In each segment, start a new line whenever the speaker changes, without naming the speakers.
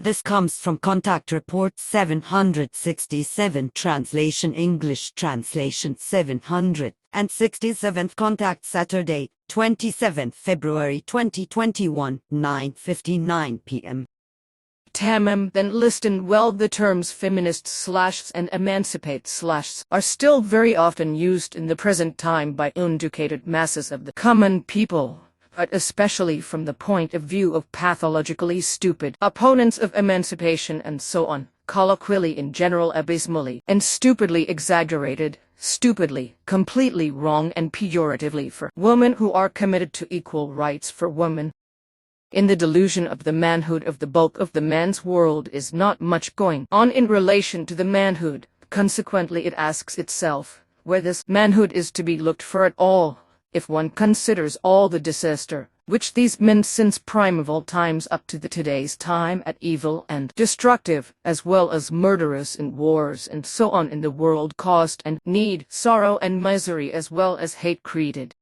This comes from Contact Report 767, Translation English Translation 767th Contact Saturday, 27th February 2021, 9:59 p.m.
Tamam, then listen well. The terms feminist and emancipate are still very often used in the present time by uneducated masses of the common people, but especially from the point of view of pathologically stupid opponents of emancipation and so on, colloquially in general abysmally and stupidly exaggerated, stupidly, completely wrong and pejoratively for women who are committed to equal rights for women. In the delusion of the manhood of the bulk of the man's world is not much going on in relation to the manhood. Consequently, it asks itself where this manhood is to be looked for at all, if one considers all the disaster which these men since primeval times up to today's time at evil and destructive, as well as murderous in wars and so on in the world caused and need, sorrow and misery as well as hate created.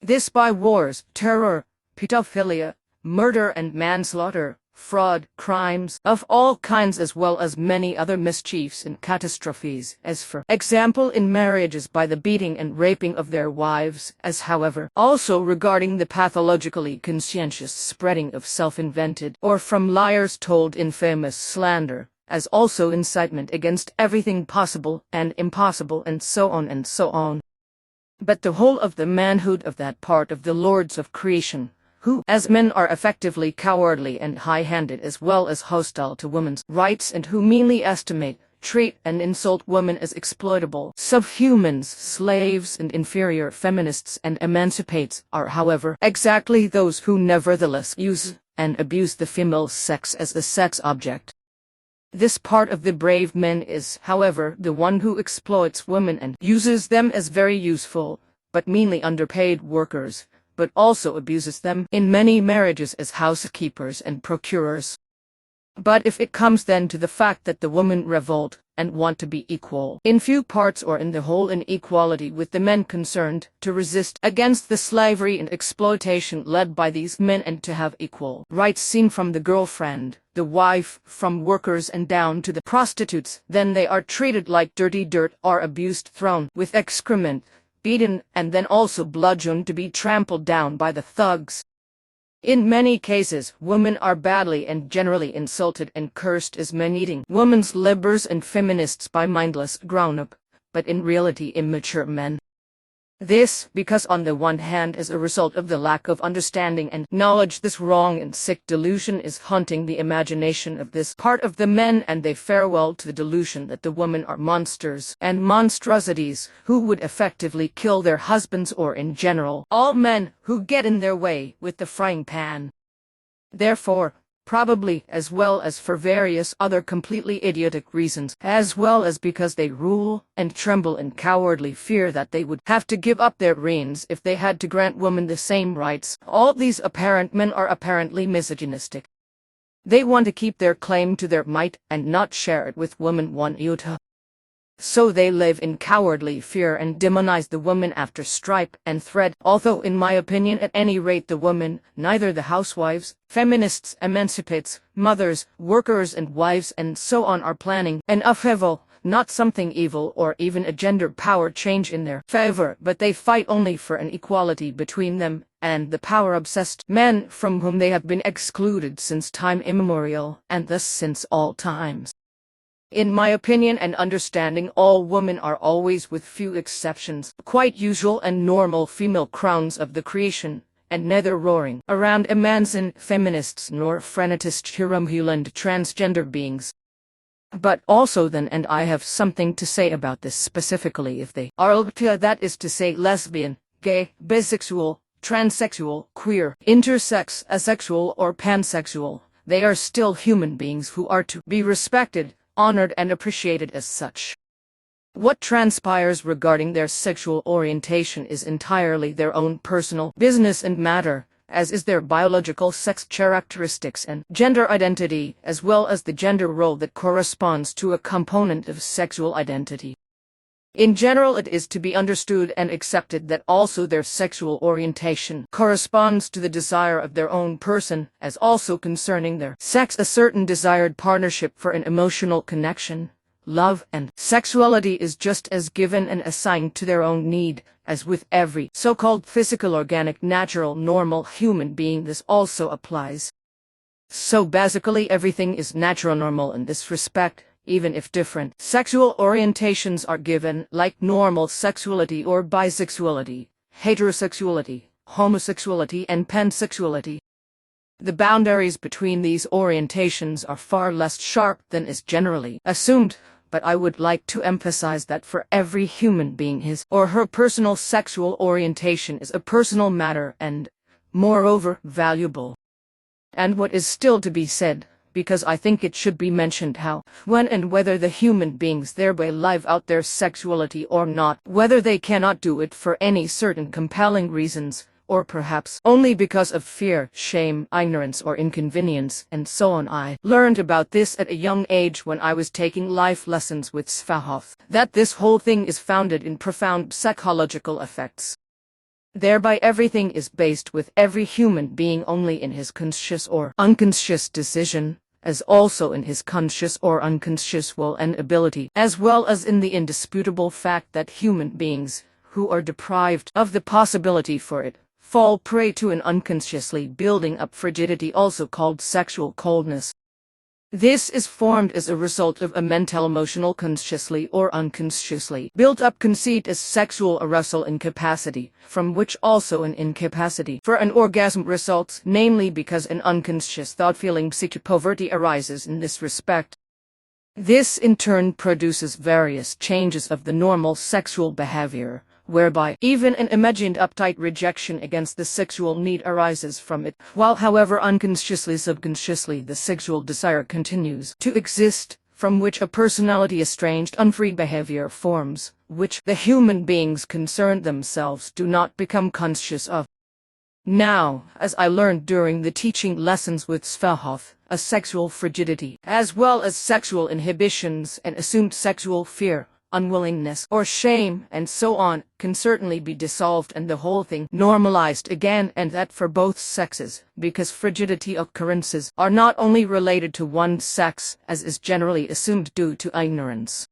This by wars, terror, pedophilia, murder and manslaughter, fraud, crimes of all kinds as well as many other mischiefs and catastrophes, as for example in marriages by the beating and raping of their wives, as however also regarding the pathologically conscientious spreading of self-invented or from liars told infamous slander, as also incitement against everything possible and impossible and so on and so on. But the whole of the manhood of that part of the lords of creation, who, as men, are effectively cowardly and high-handed as well as hostile to women's rights and who meanly estimate, treat and insult women as exploitable subhumans, slaves and inferior feminists and emancipates, are however exactly those who nevertheless use and abuse the female sex as a sex object. This part of the brave men is, however, the one who exploits women and uses them as very useful, but meanly underpaid workers, but also abuses them in many marriages as housekeepers and procurers. But if it comes then to the fact that the women revolt and want to be equal, in few parts or in the whole in equality with the men concerned, to resist against the slavery and exploitation led by these men and to have equal rights seen from the girlfriend, the wife, from workers and down to the prostitutes, then they are treated like dirty dirt, are abused, thrown with excrement, beaten, and then also bludgeoned to be trampled down by the thugs. In many cases, women are badly and generally insulted and cursed as men-eating women's libers and feminists by mindless grown-up, but in reality immature men. This, because on the one hand as a result of the lack of understanding and knowledge this wrong and sick delusion is haunting the imagination of this part of the men, and they farewell to the delusion that the women are monsters and monstrosities who would effectively kill their husbands or in general all men who get in their way with the frying pan. Therefore, probably as well as for various other completely idiotic reasons, as well as because they rule and tremble in cowardly fear that they would have to give up their reins if they had to grant women the same rights, all these apparent men are apparently misogynistic. They want to keep their claim to their might and not share it with women one iota. So they live in cowardly fear and demonize the woman after stripe and thread, although in my opinion at any rate the women, neither the housewives, feminists, emancipates, mothers, workers and wives and so on are planning an upheaval, not something evil or even a gender power change in their favor, but they fight only for an equality between them and the power-obsessed men from whom they have been excluded since time immemorial, and thus since all times. In my opinion and understanding, all women are always, with few exceptions, quite usual and normal female crowns of the creation, and neither roaring around emansin feminists nor frenetist hirumhuland transgender beings. But also then, and I have something to say about this specifically, if they are LGBT, that is to say lesbian, gay, bisexual, transsexual, queer, intersex, asexual or pansexual, they are still human beings who are to be respected, honored and appreciated as such. What transpires regarding their sexual orientation is entirely their own personal business and matter, as is their biological sex characteristics and gender identity, as well as the gender role that corresponds to a component of sexual identity. In general, it is to be understood and accepted that also their sexual orientation corresponds to the desire of their own person, as also concerning their sex a certain desired partnership for an emotional connection, love, and sexuality is just as given and assigned to their own need, as with every so-called physical, organic, natural, normal human being. This also applies. So basically everything is natural normal in this respect, even if different sexual orientations are given, like normal sexuality or bisexuality, heterosexuality, homosexuality, and pansexuality. The boundaries between these orientations are far less sharp than is generally assumed, but I would like to emphasize that for every human being his or her personal sexual orientation is a personal matter and, moreover, valuable. And what is still to be said, because I think it should be mentioned how, when and whether the human beings thereby live out their sexuality or not, whether they cannot do it for any certain compelling reasons, or perhaps only because of fear, shame, ignorance, or inconvenience, and so on. I learned about this at a young age when I was taking life lessons with Svahoff, that this whole thing is founded in profound psychological effects. Thereby everything is based with every human being only in his conscious or unconscious decision, as also in his conscious or unconscious will and ability, as well as in the indisputable fact that human beings, who are deprived of the possibility for it, fall prey to an unconsciously building up frigidity also called sexual coldness. This is formed as a result of a mental, emotional, consciously or unconsciously built-up conceit as sexual arousal incapacity, from which also an incapacity for an orgasm results, namely because an unconscious thought-feeling psychic poverty arises in this respect. This in turn produces various changes of the normal sexual behavior, whereby even an imagined uptight rejection against the sexual need arises from it, while however unconsciously subconsciously the sexual desire continues to exist, from which a personality estranged unfreed behavior forms, which the human beings concerned themselves do not become conscious of. Now, as I learned during the teaching lessons with Svahoff, a sexual frigidity, as well as sexual inhibitions and assumed sexual fear, unwillingness, or shame, and so on, can certainly be dissolved and the whole thing normalized again, and that for both sexes, because frigidity occurrences are not only related to one sex, as is generally assumed due to ignorance.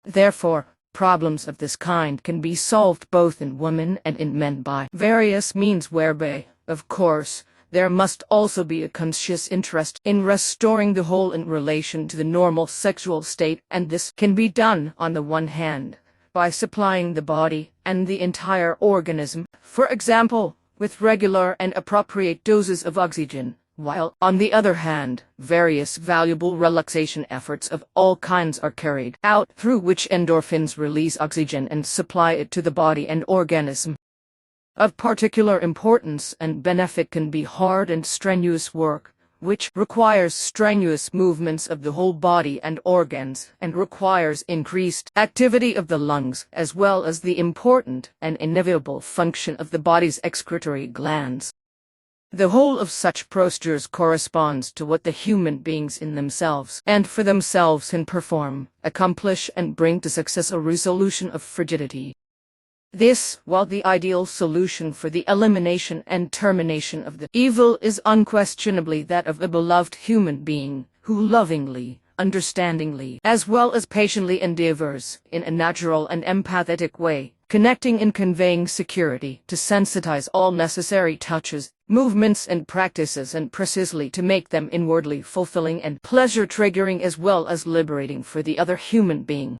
Therefore, problems of this kind can be solved both in women and in men by various means whereby, of course, there must also be a conscious interest in restoring the whole in relation to the normal sexual state, and this can be done, on the one hand, by supplying the body and the entire organism, for example, with regular and appropriate doses of oxygen, while, on the other hand, various valuable relaxation efforts of all kinds are carried out, through which endorphins release oxygen and supply it to the body and organism. Of particular importance and benefit can be hard and strenuous work, which requires strenuous movements of the whole body and organs, and requires increased activity of the lungs, as well as the important and inevitable function of the body's excretory glands. The whole of such procedures corresponds to what the human beings in themselves and for themselves can perform, accomplish, and bring to success a resolution of frigidity. This, while the ideal solution for the elimination and termination of the evil is unquestionably that of a beloved human being, who lovingly, understandingly, as well as patiently endeavors, in a natural and empathetic way, connecting and conveying security, to sensitize all necessary touches, movements, and practices, and precisely to make them inwardly fulfilling and pleasure-triggering as well as liberating for the other human being.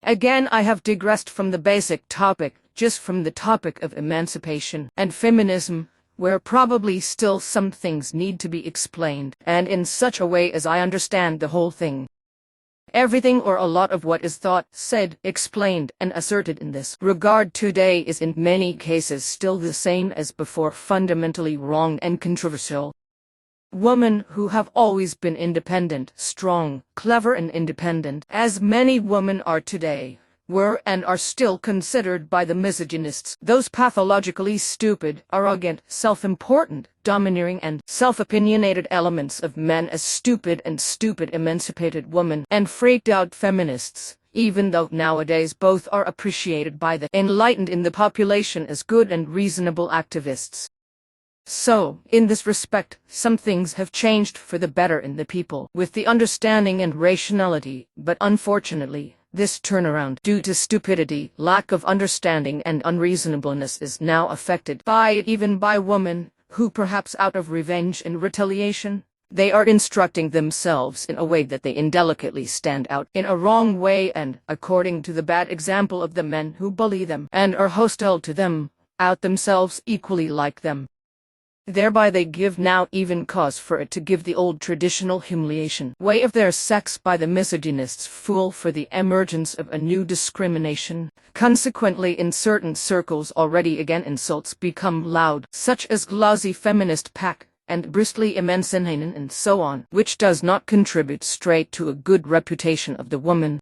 Again, I have digressed from the basic topic, just from the topic of emancipation and feminism, where probably still some things need to be explained, and in such a way as I understand the whole thing. Everything or a lot of what is thought, said, explained, and asserted in this regard today is in many cases still the same as before, fundamentally wrong and controversial. Women who have always been independent, strong, clever, and independent, as many women are today, were and are still considered by the misogynists, those pathologically stupid, arrogant, self-important, domineering, and self-opinionated elements of men, as stupid emancipated women and freaked out feminists, even though nowadays both are appreciated by the enlightened in the population as good and reasonable activists. So, in this respect, some things have changed for the better in the people with the understanding and rationality, but unfortunately, this turnaround due to stupidity, lack of understanding and unreasonableness is now affected by it even by women, who perhaps out of revenge and retaliation, they are instructing themselves in a way that they indelicately stand out in a wrong way and, according to the bad example of the men who bully them and are hostile to them, out themselves equally like them. Thereby they give now even cause for it to give the old traditional humiliation way of their sex by the misogynists fool for the emergence of a new discrimination. Consequently in certain circles already again insults become loud, such as lousy feminist pack and bristly emancipation and so on, which does not contribute straight to a good reputation of the woman.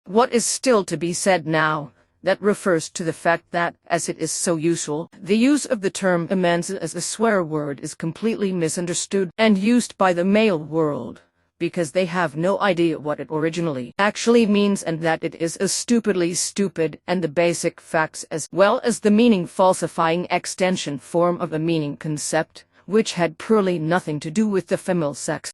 What is still to be said now? That refers to the fact that, as it is so usual, the use of the term emancipate as a swear word is completely misunderstood and used by the male world, because they have no idea what it originally actually means and that it is a stupidly stupid and the basic facts as well as the meaning falsifying extension form of a meaning concept, which had purely nothing to do with the female sex.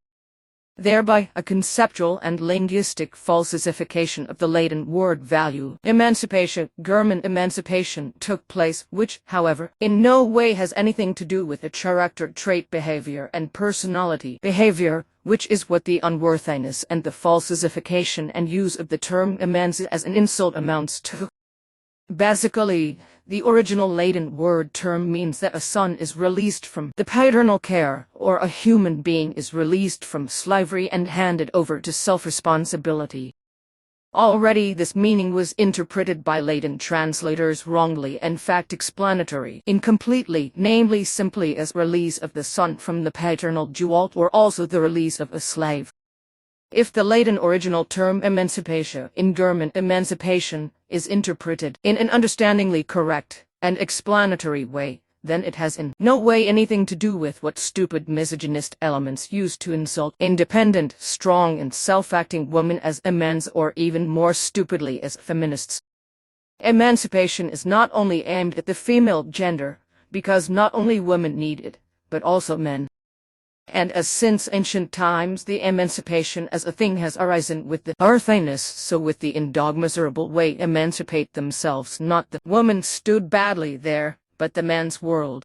Thereby, a conceptual and linguistic falsification of the latent word value, emancipation, German emancipation, took place, which, however, in no way has anything to do with a character trait behavior and personality behavior, which is what the unworthiness and the falsification and use of the term emancipate as an insult amounts to. Basically, the original latent word term means that a son is released from the paternal care, or a human being is released from slavery and handed over to self-responsibility. Already this meaning was interpreted by latent translators wrongly and fact-explanatory, incompletely, namely simply as release of the son from the paternal dual or also the release of a slave. If the Latin original term emancipation in German emancipation is interpreted in an understandingly correct and explanatory way, then it has in no way anything to do with what stupid misogynist elements use to insult independent, strong and self-acting women as emans or even more stupidly as feminists. Emancipation is not only aimed at the female gender, because not only women need it, but also men. And as since ancient times the emancipation as a thing has arisen with the earthiness, so with the indogmiserable way emancipate themselves not the woman stood badly there, but the man's world.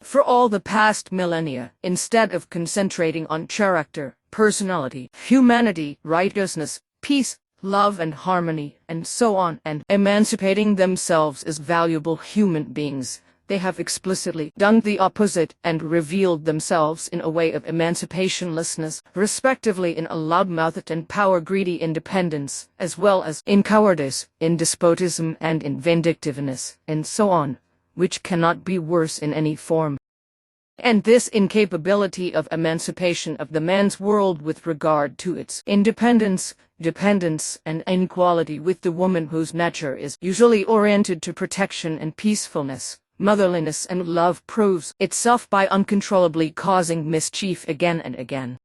For all the past millennia, instead of concentrating on character, personality, humanity, righteousness, peace, love and harmony, and so on, and emancipating themselves as valuable human beings, they have explicitly done the opposite and revealed themselves in a way of emancipationlessness, respectively in a loud-mouthed and power-greedy independence, as well as in cowardice, in despotism and in vindictiveness, and so on, which cannot be worse in any form. And this incapability of emancipation of the man's world with regard to its independence, dependence, and inequality with the woman whose nature is usually oriented to protection and peacefulness, motherliness and love proves itself by uncontrollably causing mischief again and again.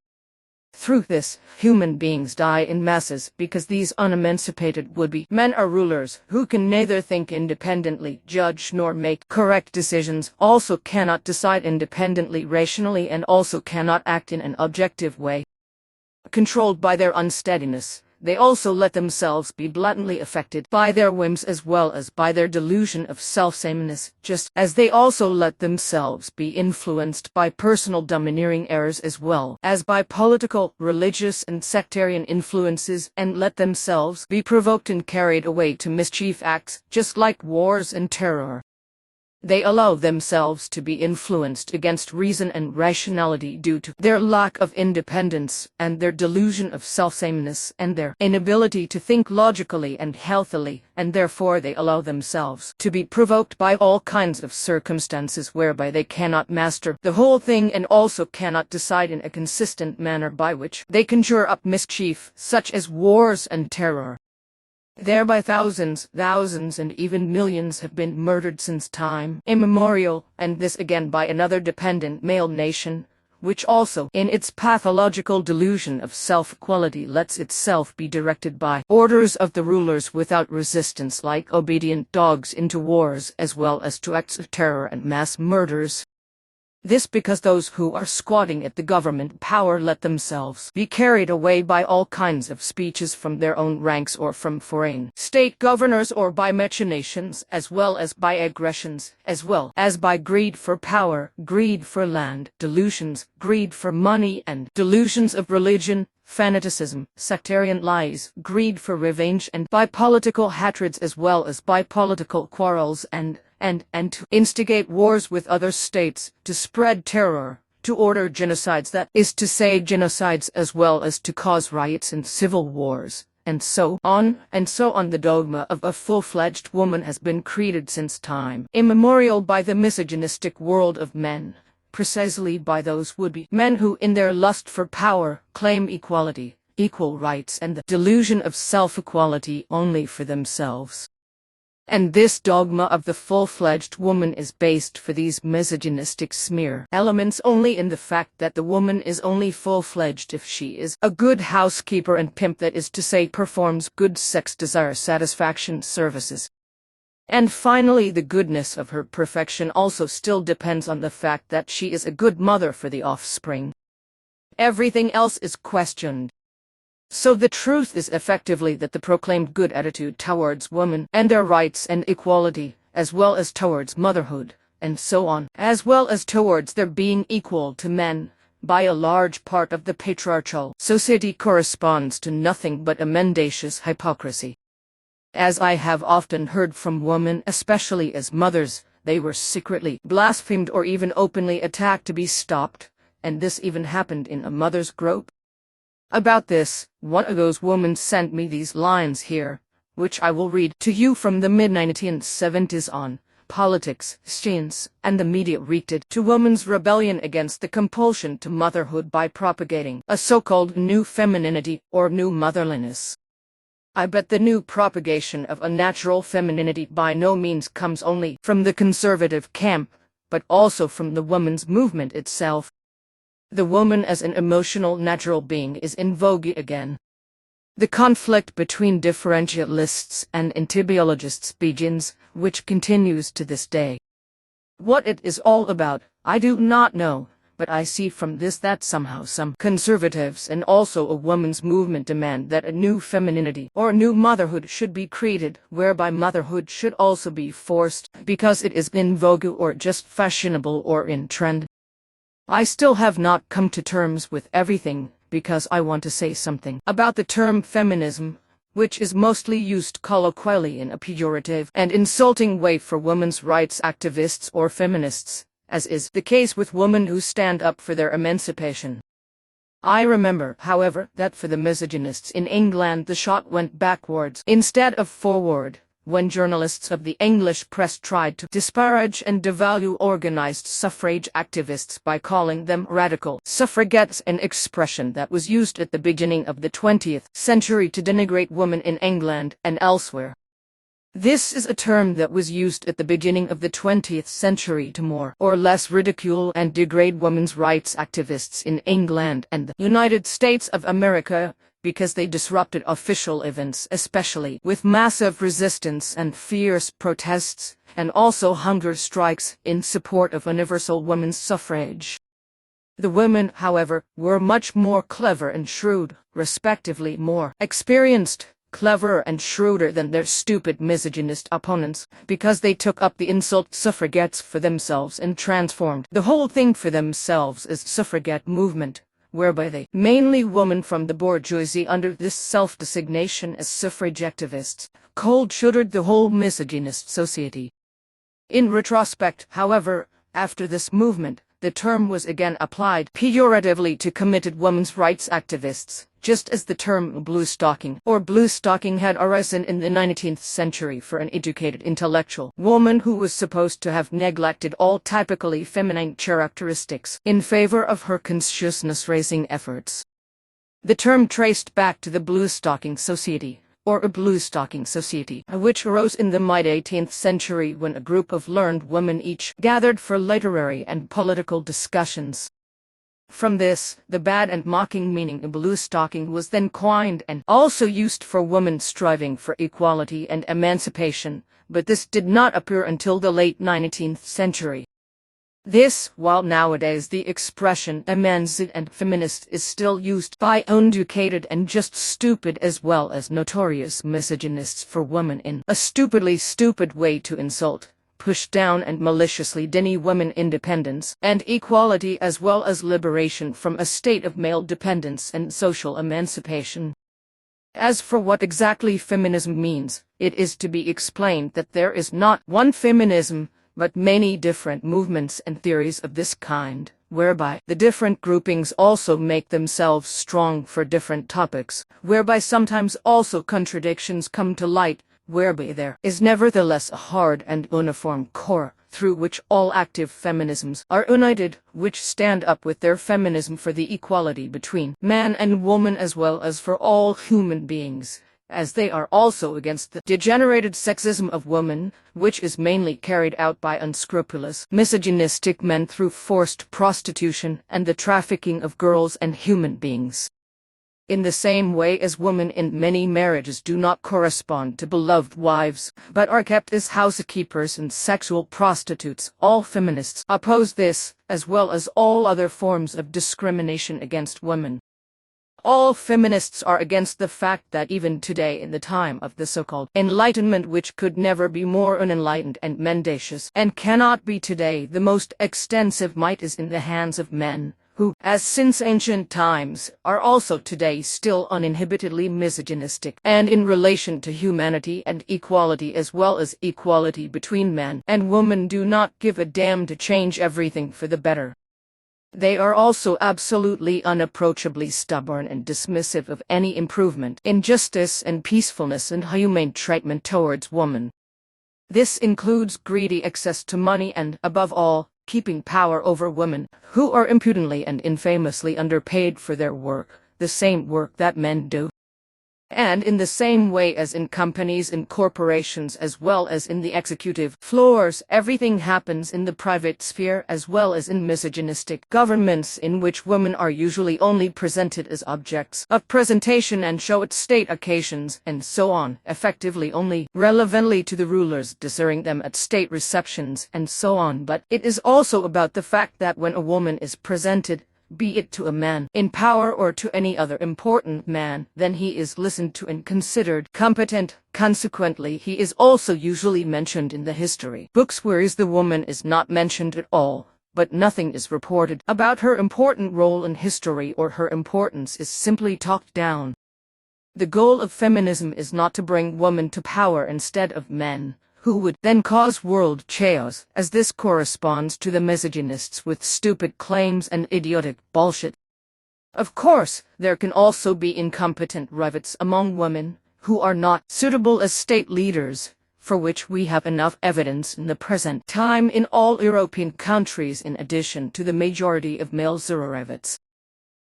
Through this, human beings die in masses because these unemancipated would-be men are rulers who can neither think independently, judge nor make correct decisions, also cannot decide independently rationally and also cannot act in an objective way. Controlled by their unsteadiness, they also let themselves be blatantly affected by their whims as well as by their delusion of self-sameness, just as they also let themselves be influenced by personal domineering errors as well as by political, religious and sectarian influences and let themselves be provoked and carried away to mischief acts, just like wars and terror. They allow themselves to be influenced against reason and rationality due to their lack of independence and their delusion of self-sameness and their inability to think logically and healthily, and therefore they allow themselves to be provoked by all kinds of circumstances whereby they cannot master the whole thing and also cannot decide in a consistent manner by which they conjure up mischief, such as wars and terror. Thereby thousands and even millions have been murdered since time immemorial, and this again by another dependent male nation, which also, in its pathological delusion of self-equality, lets itself be directed by orders of the rulers without resistance, like obedient dogs, into wars as well as to acts of terror and mass murders. This because those who are squatting at the government power let themselves be carried away by all kinds of speeches from their own ranks or from foreign state governors, or by machinations as well as by aggressions, as well as by greed for power, greed for land, delusions, greed for money, and delusions of religion, fanaticism, sectarian lies, greed for revenge, and by political hatreds as well as by political quarrels, and to instigate wars with other states, to spread terror, to order genocides, that is to say genocides, as well as to cause riots and civil wars, and so on, and so on. The dogma of a full-fledged woman has been created since time immemorial by the misogynistic world of men, precisely by those would-be men who, in their lust for power, claim equality, equal rights, and the delusion of self-equality only for themselves. And this dogma of the full-fledged woman is based for these misogynistic smear elements only in the fact that the woman is only full-fledged if she is a good housekeeper and pimp, that is to say performs good sex desire satisfaction services. And finally, the goodness of her perfection also still depends on the fact that she is a good mother for the offspring. Everything else is questioned. So the truth is effectively that the proclaimed good attitude towards women and their rights and equality, as well as towards motherhood, and so on, as well as towards their being equal to men, by a large part of the patriarchal society, corresponds to nothing but a mendacious hypocrisy. As I have often heard from women, especially as mothers, they were secretly blasphemed or even openly attacked to be stopped, and this even happened in a mother's group. About this, one of those women sent me these lines here, which I will read to you from the mid-1970s on politics, science, and the media reacted to women's rebellion against the compulsion to motherhood by propagating a so-called new femininity or new motherliness. I bet the new propagation of a natural femininity by no means comes only from the conservative camp, but also from the women's movement itself. The woman as an emotional natural being is in vogue again. The conflict between differentialists and antibiologists begins, which continues to this day. What it is all about, I do not know, but I see from this that somehow some conservatives and also a women's movement demand that a new femininity or new motherhood should be created, whereby motherhood should also be forced, because it is in vogue or just fashionable or in trend. I still have not come to terms with everything, because I want to say something about the term feminism, which is mostly used colloquially in a pejorative and insulting way for women's rights activists or feminists, as is the case with women who stand up for their emancipation. I remember, however, that for the misogynists in England the shot went backwards instead of forward, when journalists of the English press tried to disparage and devalue organized suffrage activists by calling them radical suffragettes, an expression that was used at the beginning of the 20th century to denigrate women in England and elsewhere. This is a term that was used at the beginning of the 20th century to more or less ridicule and degrade women's rights activists in England and the United States of America, because they disrupted official events, especially with massive resistance and fierce protests, and also hunger strikes in support of universal women's suffrage. The women, however, were much more clever and shrewd, respectively more experienced, cleverer and shrewder than their stupid misogynist opponents, because they took up the insult suffragettes for themselves and transformed the whole thing for themselves as suffragette movement, whereby they, mainly women from the bourgeoisie under this self-designation as suffrage activists, cold-shouldered the whole misogynist society. In retrospect, however, after this movement, the term was again applied pejoratively to committed women's rights activists, just as the term bluestocking or bluestocking had arisen in the 19th century for an educated intellectual woman who was supposed to have neglected all typically feminine characteristics in favor of her consciousness-raising efforts. The term traced back to the bluestocking society, or a bluestocking society, which arose in the mid-18th century when a group of learned women each gathered for literary and political discussions. From this, the bad and mocking meaning of blue stocking was then coined and also used for women striving for equality and emancipation, but this did not appear until the late 19th century. This, while nowadays the expression emancipate and feminist is still used by uneducated and just stupid as well as notorious misogynists for women in a stupidly stupid way to insult, push down and maliciously deny women independence and equality as well as liberation from a state of male dependence and social emancipation. As for what exactly feminism means, it is to be explained that there is not one feminism, but many different movements and theories of this kind, whereby the different groupings also make themselves strong for different topics, whereby sometimes also contradictions come to light, whereby there is nevertheless a hard and uniform core, through which all active feminisms are united, which stand up with their feminism for the equality between man and woman as well as for all human beings, as they are also against the degenerated sexism of women, which is mainly carried out by unscrupulous, misogynistic men through forced prostitution and the trafficking of girls and human beings. In the same way as women in many marriages do not correspond to beloved wives, but are kept as housekeepers and sexual prostitutes, all feminists oppose this, as well as all other forms of discrimination against women. All feminists are against the fact that even today in the time of the so-called Enlightenment, which could never be more unenlightened and mendacious and cannot be today, the most extensive might is in the hands of men, who, as since ancient times, are also today still uninhibitedly misogynistic and in relation to humanity and equality as well as equality between man and woman do not give a damn to change everything for the better. They are also absolutely unapproachably stubborn and dismissive of any improvement in justice and peacefulness and humane treatment towards women. This includes greedy access to money and, above all, keeping power over women, who are impudently and infamously underpaid for their work, the same work that men do. And in the same way as in companies and corporations as well as in the executive floors, everything happens in the private sphere as well as in misogynistic governments in which women are usually only presented as objects of presentation and show at state occasions and so on, effectively only relevantly to the rulers desiring them at state receptions and so on. But it is also about the fact that when a woman is presented, be it to a man in power or to any other important man, then he is listened to and considered competent. Consequently, he is also usually mentioned in the history books, whereas the woman is not mentioned at all, but nothing is reported about her important role in history or her importance is simply talked down. The goal of feminism is not to bring women to power instead of men, who would then cause world chaos, as this corresponds to the misogynists with stupid claims and idiotic bullshit. Of course, there can also be incompetent rivets among women, who are not suitable as state leaders, for which we have enough evidence in the present time in all European countries in addition to the majority of male rivets.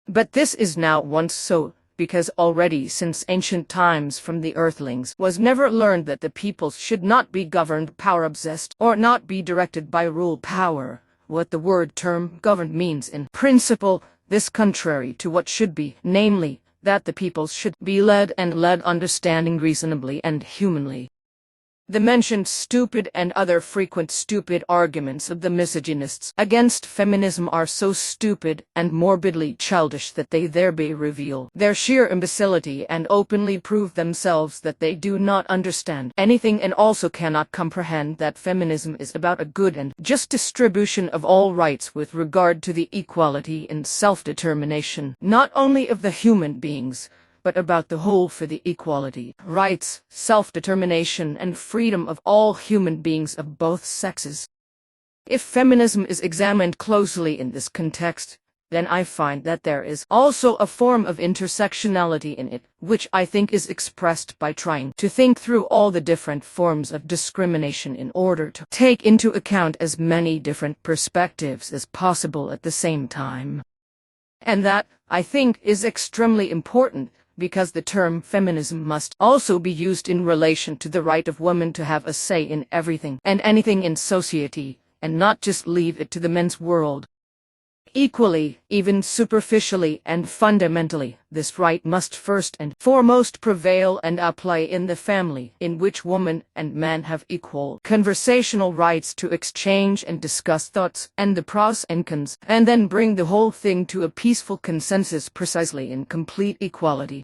But this is now once so, because already since ancient times from the earthlings was never learned that the peoples should not be governed power-obsessed or not be directed by rule power, what the word term governed means in principle, this contrary to what should be, namely, that the peoples should be led and led understanding reasonably and humanly. The mentioned stupid and other frequent stupid arguments of the misogynists against feminism are so stupid and morbidly childish that they thereby reveal their sheer imbecility and openly prove themselves that they do not understand anything and also cannot comprehend that feminism is about a good and just distribution of all rights with regard to the equality and self-determination, not only of the human beings, but about the whole for the equality, rights, self-determination, and freedom of all human beings of both sexes. If feminism is examined closely in this context, then I find that there is also a form of intersectionality in it, which I think is expressed by trying to think through all the different forms of discrimination in order to take into account as many different perspectives as possible at the same time. And that, I think, is extremely important, because the term feminism must also be used in relation to the right of women to have a say in everything and anything in society, and not just leave it to the men's world. Equally, even superficially and fundamentally, this right must first and foremost prevail and apply in the family, in which woman and man have equal conversational rights to exchange and discuss thoughts and the pros and cons, and then bring the whole thing to a peaceful consensus precisely in complete equality.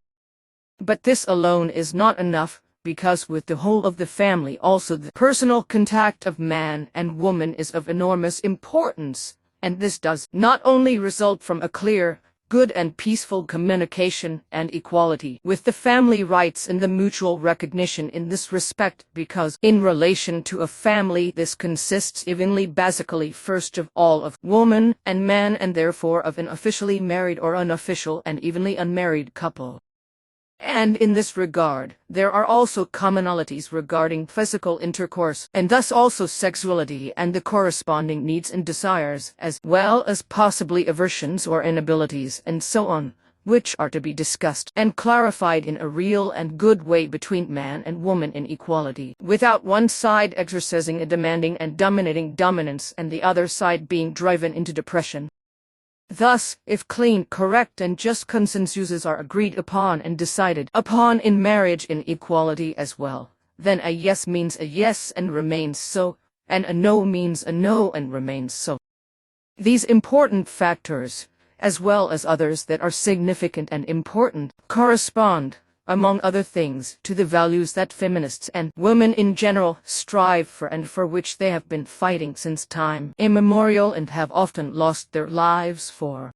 But this alone is not enough, because with the whole of the family also the personal contact of man and woman is of enormous importance. And this does not only result from a clear, good and peaceful communication and equality with the family rights and the mutual recognition in this respect, because in relation to a family this consists evenly basically first of all of woman and man, and therefore of an officially married or unofficial and evenly unmarried couple. And in this regard, there are also commonalities regarding physical intercourse, and thus also sexuality and the corresponding needs and desires, as well as possibly aversions or inabilities, and so on, which are to be discussed and clarified in a real and good way between man and woman in equality, without one side exercising a demanding and dominating dominance and the other side being driven into depression. Thus, if clean, correct and just consensuses are agreed upon and decided upon in marriage in equality as well, then a yes means a yes and remains so, and a no means a no and remains so. These important factors, as well as others that are significant and important, correspond, among other things, to the values that feminists and women in general strive for and for which they have been fighting since time immemorial and have often lost their lives for.